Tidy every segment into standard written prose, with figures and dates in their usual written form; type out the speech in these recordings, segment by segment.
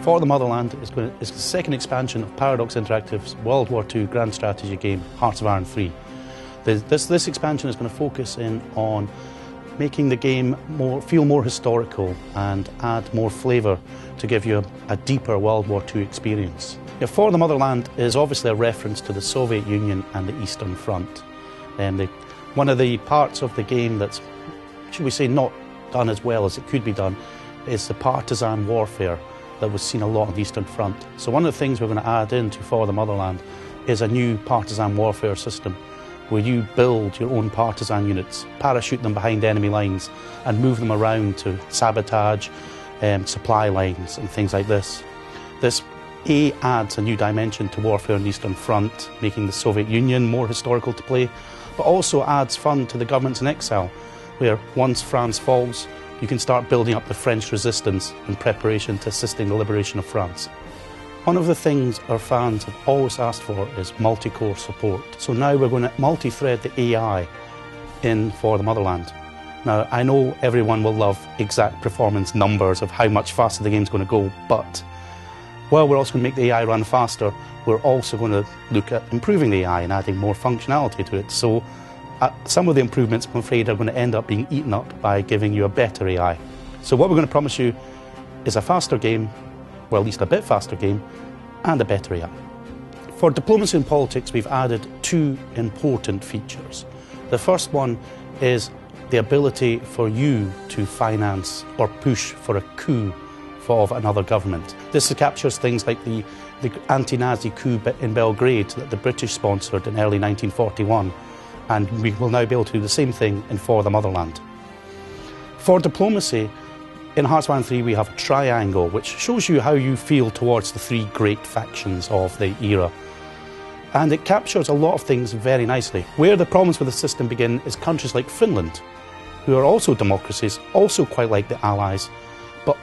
For the Motherland is the second expansion of Paradox Interactive's World War II grand strategy game, Hearts of Iron 3. This expansion is going to focus in on making the game feel more historical and add more flavour to give you a deeper World War II experience. For the Motherland is obviously a reference to the Soviet Union and the Eastern Front. One of the parts of the game that's, should we say, not done as well as it could be done is the partisan warfare that was seen a lot on the Eastern Front. So one of the things we're going to add into For the Motherland is a new partisan warfare system where you build your own partisan units, parachute them behind enemy lines and move them around to sabotage supply lines and things like this. This adds a new dimension to warfare on the Eastern Front, making the Soviet Union more historical to play, but also adds fun to the governments in exile, where once France falls, you can start building up the French resistance in preparation to assisting the liberation of France. One of the things our fans have always asked for is multi-core support. So now we're going to multi-thread the AI in For the Motherland. Now, I know everyone will love exact performance numbers of how much faster the game's going to go, but while we're also going to make the AI run faster, we're also going to look at improving the AI and adding more functionality to it. So some of the improvements, I'm afraid, are going to end up being eaten up by giving you a better AI. So what we're going to promise you is a faster game, well, at least a bit faster game, and a better AI. For diplomacy and politics, we've added two important features. The first one is the ability for you to finance or push for a coup of another government. This captures things like the anti-Nazi coup in Belgrade that the British sponsored in early 1941, and we will now be able to do the same thing in For the Motherland. For diplomacy, in Hearts of Iron 3 we have a triangle which shows you how you feel towards the three great factions of the era. And it captures a lot of things very nicely. Where the problems with the system begin is countries like Finland, who are also democracies, also quite like the Allies, but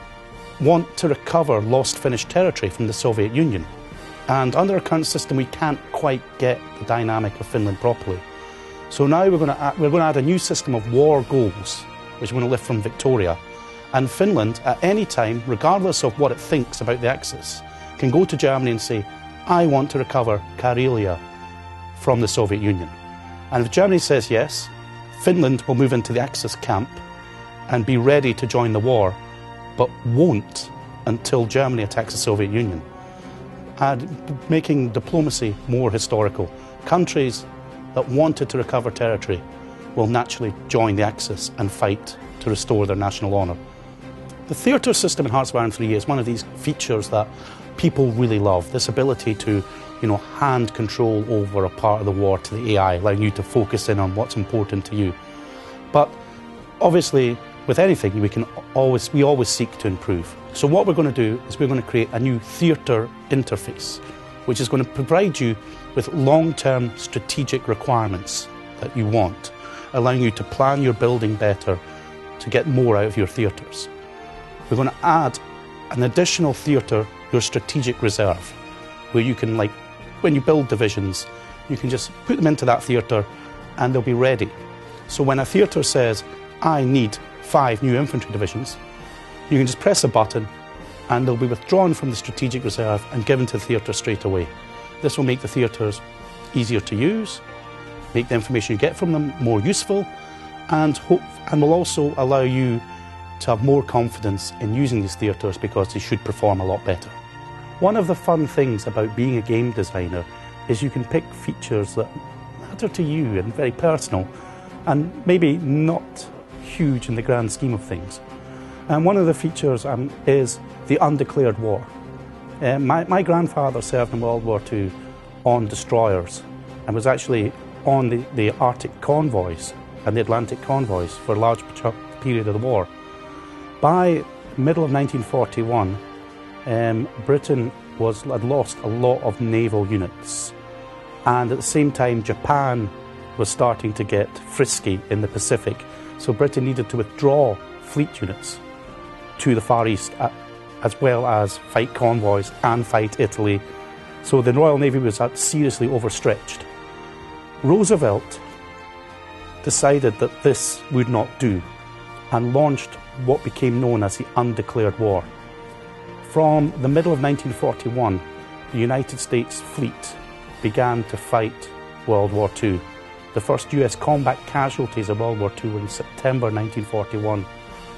want to recover lost Finnish territory from the Soviet Union. And under our current system we can't quite get the dynamic of Finland properly. So now we're going to add a new system of war goals, which we're going to lift from Victoria. And Finland, at any time, regardless of what it thinks about the Axis, can go to Germany and say, I want to recover Karelia from the Soviet Union. And if Germany says yes, Finland will move into the Axis camp and be ready to join the war, but won't until Germany attacks the Soviet Union. And making diplomacy more historical. Countries that wanted to recover territory will naturally join the Axis and fight to restore their national honour. The theatre system in Hearts of Iron 3 is one of these features that people really love. This ability to, hand control over a part of the war to the AI, allowing you to focus in on what's important to you. But obviously, with anything, we always seek to improve. So what we're going to do is we're going to create a new theatre interface, which is going to provide you with long-term strategic requirements that you want, allowing you to plan your building better to get more out of your theatres. We're going to add an additional theatre, your strategic reserve, where you can, when you build divisions, you can just put them into that theatre and they'll be ready. So when a theatre says, I need 5 new infantry divisions, you can just press a button and they'll be withdrawn from the strategic reserve and given to the theatre straight away. This will make the theatres easier to use, make the information you get from them more useful, and will also allow you to have more confidence in using these theatres because they should perform a lot better. One of the fun things about being a game designer is you can pick features that matter to you and very personal, and maybe not huge in the grand scheme of things. And one of the features is the Undeclared war. My grandfather served in World War II on destroyers and was actually on the Arctic convoys and the Atlantic convoys for a large period of the war. By middle of 1941, Britain had lost a lot of naval units, and at the same time Japan was starting to get frisky in the Pacific, so Britain needed to withdraw fleet units to the Far East, as well as fight convoys and fight Italy. So the Royal Navy was seriously overstretched. Roosevelt decided that this would not do and launched what became known as the Undeclared War. From the middle of 1941, the United States fleet began to fight World War II. The first US combat casualties of World War II were in September 1941,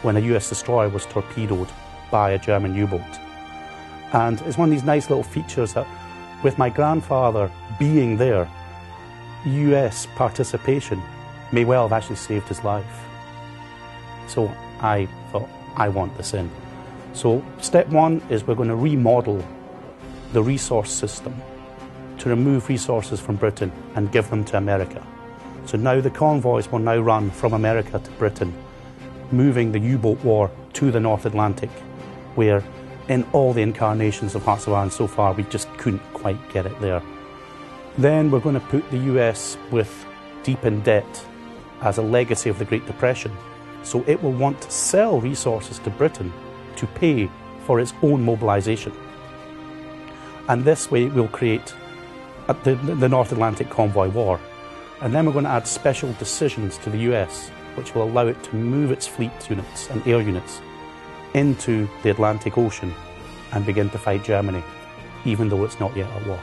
when a US destroyer was torpedoed by a German U-boat. And it's one of these nice little features that, with my grandfather being there, US participation may well have actually saved his life. So I thought, I want this in. So step one is we're going to remodel the resource system to remove resources from Britain and give them to America. So now the convoys will now run from America to Britain, moving the U-boat war to the North Atlantic, where in all the incarnations of Hearts of Iron so far, we just couldn't quite get it there. Then we're going to put the US with deep in debt as a legacy of the Great Depression. So it will want to sell resources to Britain to pay for its own mobilisation. And this way we'll create the North Atlantic Convoy War. And then we're going to add special decisions to the US, which will allow it to move its fleet units and air units into the Atlantic Ocean and begin to fight Germany, even though it's not yet at war.